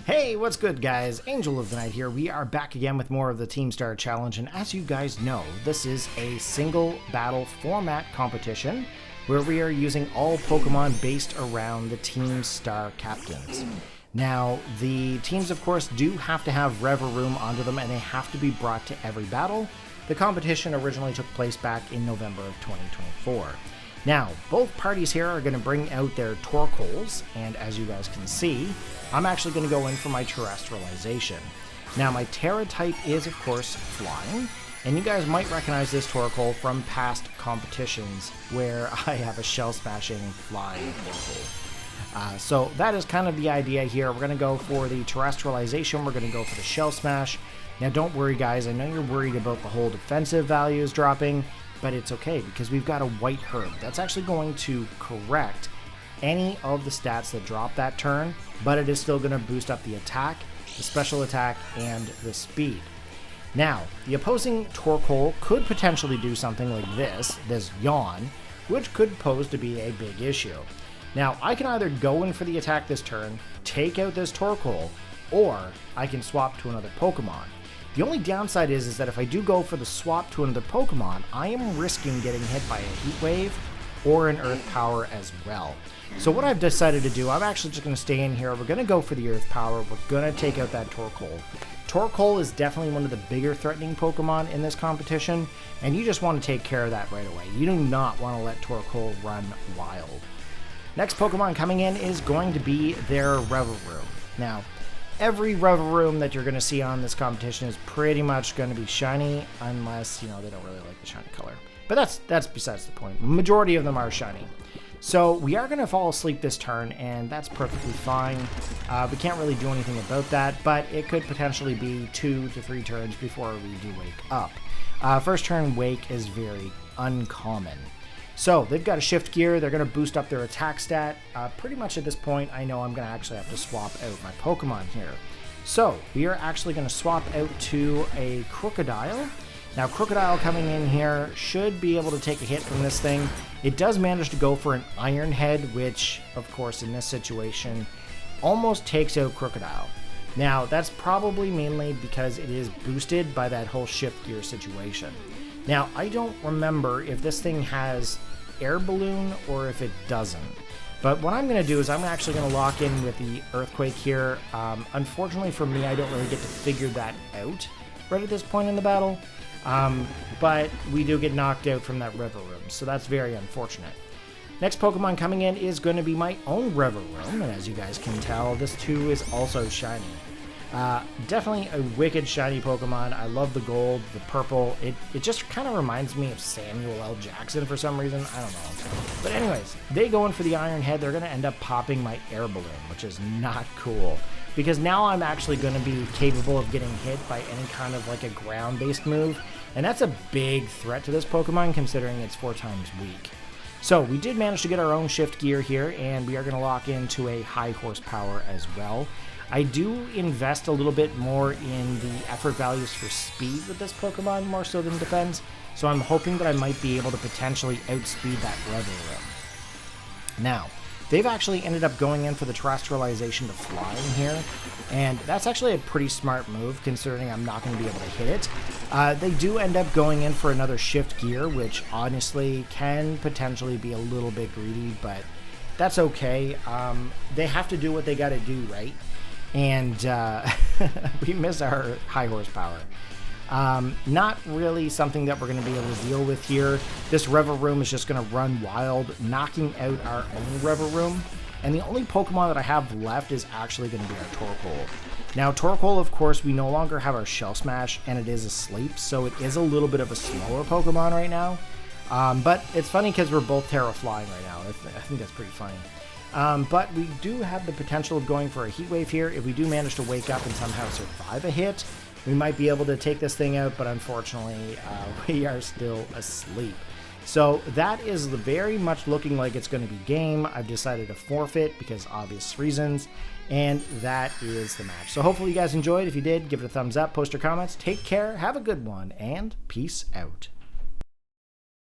Hey, what's good guys? Angel of the Night here. We are back again with more of the Team Star Challenge, and as you guys know, this is a single battle format competition where we are using all Pokemon based around the Team Star captains. Now, the teams of course do have to have Revaroom onto them and they have to be brought to every battle. The competition originally took place back in November of 2024. Now, both parties here are going to bring out their Torkoals, and as you guys can see, I'm actually going to go in for my Terrestrialization. Now, my Tera type is, of course, Flying, and you guys might recognize this Torkoal from past competitions where I have a Shell-Smashing Flying Torkoal. So that is kind of the idea here. We're going to go for the Terrestrialization, we're going to go for the Shell Smash. Now, don't worry, guys, I know you're worried about the whole defensive values dropping, but it's okay because we've got a White Herb that's actually going to correct any of the stats that drop that turn, but it is still going to boost up the attack, the special attack, and the speed. Now, the opposing Torkoal could potentially do something like this Yawn, which could pose to be a big issue. Now, I can either go in for the attack this turn, take out this Torkoal, or I can swap to another Pokemon. The only downside is that if I do go for the swap to another Pokemon, I am risking getting hit by a Heat Wave or an Earth Power as well. So what I've decided to do, I'm actually just going to stay in here. We're going to go for the Earth Power. We're going to take out that Torkoal. Torkoal is definitely one of the bigger threatening Pokemon in this competition, and you just want to take care of that right away. You do not want to let Torkoal run wild. Next Pokemon coming in is going to be their Revaroom. Now, every Revaroom that you're going to see on this competition is pretty much going to be shiny, unless, you know, they don't really like the shiny color. But that's besides the point. Majority of them are shiny. So we are going to fall asleep this turn, and that's perfectly fine. We can't really do anything about that, but it could potentially be 2 to 3 turns before we do wake up. First turn wake is very uncommon. So they've got a Shift Gear, they're going to boost up their attack stat. Pretty much at this point, I know I'm going to actually have to swap out my Pokemon here. So we are actually going to swap out to a Krookodile. Now Krookodile coming in here should be able to take a hit from this thing. It does manage to go for an Iron Head, which of course in this situation almost takes out Krookodile. Now that's probably mainly because it is boosted by that whole Shift Gear situation. Now, I don't remember if this thing has Air Balloon or if it doesn't. But what I'm going to do is I'm actually going to lock in with the Earthquake here. Unfortunately for me, I don't really get to figure that out right at this point in the battle. But we do get knocked out from that Revaroom, so that's very unfortunate. Next Pokemon coming in is going to be my own Revaroom, and as you guys can tell, this too is also shiny. Definitely a wicked shiny Pokemon. I love the gold, the purple. It just kind of reminds me of Samuel L. Jackson for some reason. I don't know. But anyways, they go in for the Iron Head. They're going to end up popping my Air Balloon, which is not cool. Because now I'm actually going to be capable of getting hit by any kind of like a ground-based move. And that's a big threat to this Pokemon considering it's 4 times weak. So we did manage to get our own Shift Gear here, and we are going to lock into a high horsepower as well. I do invest a little bit more in the effort values for speed with this Pokemon, more so than defense, so I'm hoping that I might be able to potentially outspeed that Revaroom. Now, they've actually ended up going in for the Terrestrialization to Flying here, and that's actually a pretty smart move considering I'm not going to be able to hit it. They do end up going in for another Shift Gear, which honestly can potentially be a little bit greedy, but that's okay. They have to do what they got to do, right? And we miss our high horsepower. Not really something that we're going to be able to deal with here. This Revaroom is just going to run wild, knocking out our own Revaroom. And the only Pokemon that I have left is actually going to be our Torkoal. Now Torkoal, of course, we no longer have our Shell Smash, and it is asleep, so it is a little bit of a slower Pokemon right now. But it's funny because we're both Tera Flying right now. I think that's pretty funny. But we do have the potential of going for a Heat Wave here. If we do manage to wake up and somehow survive a hit, we might be able to take this thing out, but unfortunately, we are still asleep. So that is very much looking like it's going to be game. I've decided to forfeit because obvious reasons, and that is the match. So hopefully you guys enjoyed. If you did, give it a thumbs up, post your comments, take care, have a good one, and peace out.